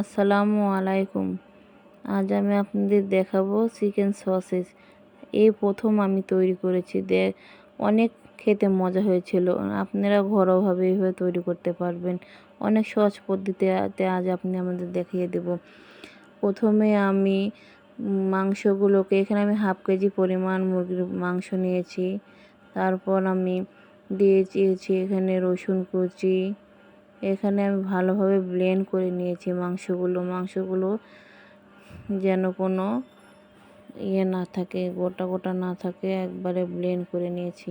আসসালামু আলাইকুম। আজ আমি আপনাদের দেখাবো চিকেন সসেজ। এই প্রথম আমি তৈরি করেছি। অনেক খেতে মজা হয়েছিল। আপনারা ঘরোয়াভাবে এইভাবে তৈরি করতে পারবেন। অনেক সহজ পদ্ধতিতে আজ আমাদের দেখিয়ে দেব। প্রথমে আমি মাংসগুলোকে এখানে আমি হাফ কেজি পরিমাণ মুরগির মাংস নিয়েছি। তারপর আমি দিয়েছি এখানে রসুন কুচি। এখানে আমি ভালোভাবে ব্লেন্ড করে নিয়েছি মাংসগুলো যেন কোনো না থাকে, গোটা গোটা না থাকে, একবারে ব্লেন্ড করে নিয়েছি।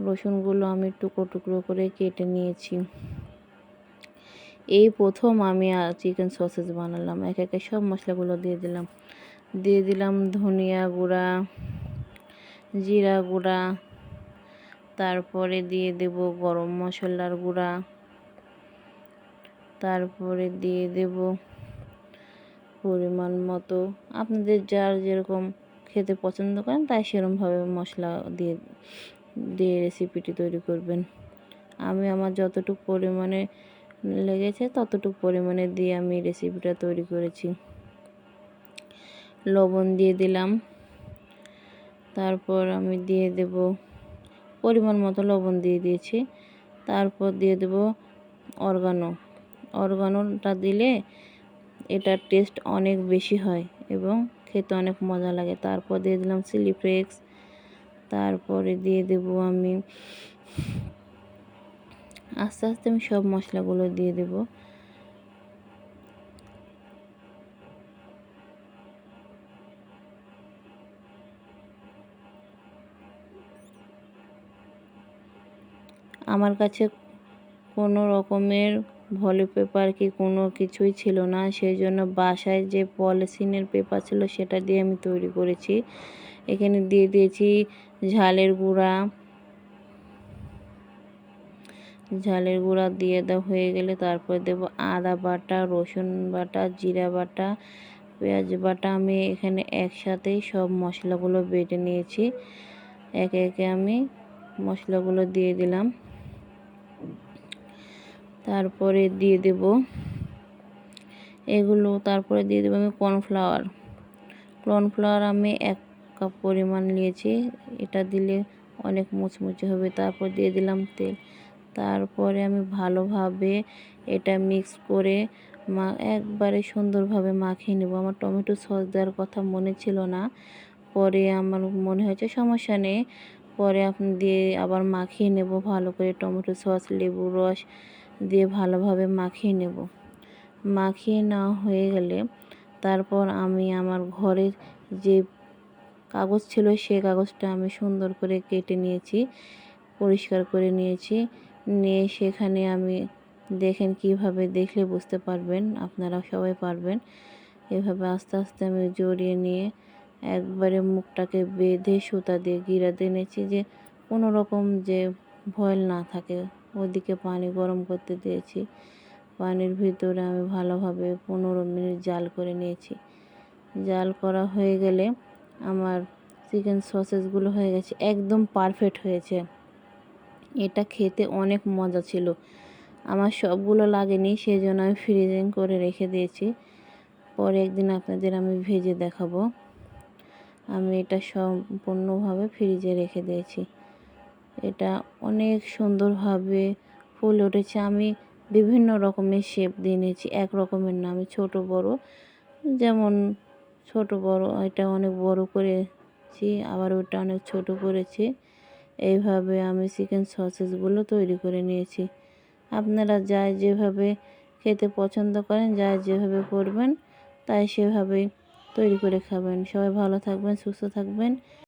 রসুনগুলো আমি টুকরো টুকরো করে কেটে নিয়েছি। এই প্রথম আমি চিকেন সসেজ বানালাম। একে একে সব মশলাগুলো দিয়ে দিলাম ধনিয়া গুঁড়া, জিরা গুঁড়া, তারপরে দিয়ে দেব গরম মশলার গুঁড়া, তারপরে দিয়ে দেব পরিমাণ মতো, আপনাদের যার যেরকম খেতে পছন্দ করেন তাই সেরকমভাবে মশলা দিয়ে রেসিপিটি তৈরি করবেন। আমি আমার যতটুকু পরিমাণে লেগেছে ততটুকু পরিমাণে দিয়ে আমি রেসিপিটা তৈরি করেছি। লবণ দিয়ে দিলাম, তারপর আমি দিয়ে দেব পরিমাণ মতো লবণ দিয়ে দিয়েছি। তারপর দিয়ে দেব অরগানোটা দিলে এটার টেস্ট অনেক বেশি হয় এবং খেতে অনেক মজা লাগে। তারপর দিয়ে দিলাম চিলি ফ্লেক্স। তারপরে দিয়ে দেব আমি আস্তে আস্তে আমি সব মশলাগুলো দিয়ে দেব। আমার কাছে কোনো রকমের ভলি পেপার কি কোনো কিছুই ছিল না, সেই জন্য বাসায় যে পলিথিনের পেপার ছিল সেটা দিয়ে আমি তৈরি করেছি। এখানে দিয়ে দিয়েছি ঝালের গুঁড়া দিয়ে দেওয়া হয়ে গেলে তারপর দেব আদা বাটা, রসুন বাটা, জিরা বাটা, পেঁয়াজ বাটা। আমি এখানে একসাথেই সব মশলাগুলো বেটে নিয়েছি। একে একে আমি মশলাগুলো দিয়ে দিলাম। তারপরে দিয়ে দেব তারপরে দিয়ে দেবো আমি কর্নফ্লাওয়ার আমি 1 কাপ পরিমাণ নিয়েছি। এটা দিলে অনেক মুচমুচে হবে। তারপর দিয়ে দিলাম তেল। তারপরে আমি ভালোভাবে এটা মিক্স করে একবারে সুন্দরভাবে মাখিয়ে নেব। আমার টমেটো সস দেওয়ার কথা মনে ছিল না, পরে আমার মনে হয়েছে সমস্যা নেই, পরে আপনি দিয়ে আবার মাখিয়ে নেব ভালো করে। টমেটো সস, লেবুর রস দিয়ে ভালোভাবে মাখিয়ে নেব। মাখিয়ে নেওয়া হয়ে গেলে তারপর আমি আমার ঘরের যে কাগজ ছিল সেই কাগজটা আমি সুন্দর করে কেটে নিয়েছি, পরিষ্কার করে নিয়েছি। নিয়ে সেখানে আমি কিভাবে দেখলে বুঝতে পারবেন, আপনারা সবাই পারবেন। এভাবে আস্তে আস্তে আমি জড়িয়ে নিয়ে একবারে মুখটাকে বেঁধে সুতা দিয়ে গিরা দিয়ে নিয়েছি, যে কোনো রকম যে ভয়েল না থাকে। ওদিকে পানি গরম করতে দিয়েছি। পানির ভিতরে আমি ভালোভাবে 15 মিনিট জাল করে নিয়েছি। জাল করা হয়ে গেলে আমার চিকেন সসেসগুলো হয়ে গেছে, একদম পারফেক্ট হয়েছে। এটা খেতে অনেক মজা ছিল। আমার সবগুলো লাগেনি, সেই জন্য আমি ফ্রিজিং করে রেখে দিয়েছি। পরে একদিন আপনাদের আমি ভেজে দেখাবো। আমি এটা সম্পূর্ণভাবে ফ্রিজে রেখে দিয়েছি। এটা অনেক সুন্দরভাবে ফুল উঠেছে। আমি বিভিন্ন রকমের শেপ দিয়ে নিয়েছি, এক রকমের না। আমি ছোট বড়, যেমন ছোট বড়, এটা অনেক বড় করেছি, আবার ওটা অনেক ছোট করেছি। এইভাবে আমি চিকেন সসেসগুলো তৈরি করে নিয়েছি। আপনারা যেভাবে খেতে পছন্দ করেন, যেভাবে করবেন তাই সেভাবেই তৈরি করে খাবেন। সবাই ভালো থাকবেন, সুস্থ থাকবেন।